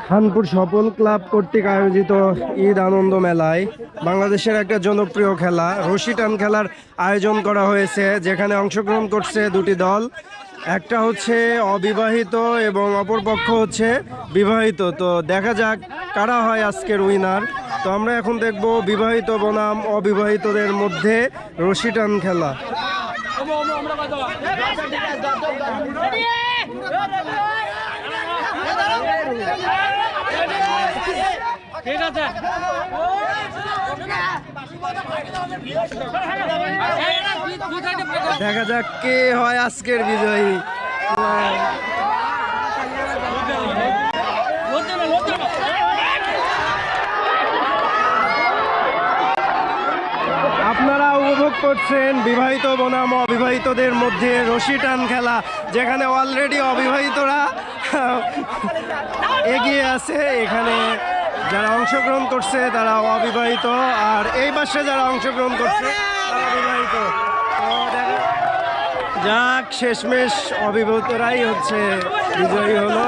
খানপুর সফল ক্লাব কর্তৃক আয়োজিত ঈদ আনন্দ মেলায় বাংলাদেশের একটা জনপ্রিয় খেলা রশি টান খেলার আয়োজন করা হয়েছে, যেখানে অংশগ্রহণ করছে দুটি দল। একটা হচ্ছে অবিবাহিত এবং অপরপক্ষ হচ্ছে বিবাহিত। তো দেখা যাক কারা হয় আজকের উইনার। তো আমরা এখন দেখব বিবাহিত বনাম অবিবাহিতদের মধ্যে রশি টান খেলা। ঠিক আছে, দেখা যাক কে হয় আজকের বিজয়ী। আপনারা উপভোগ করছেন বিবাহিত বনাম অবিবাহিতদের মধ্যে রশি টান খেলা, যেখানে অলরেডি অবিবাহিতরা এগিয়ে আছে। এখানে যারা অংশগ্রহণ করছে তারা অবিবাহিত, আর এই পাশে যারা অংশগ্রহণ করছে তারা বিবাহিত। যাক, শেষমেশ অবিবাহিতরাই হচ্ছে বিজয়ী হলো।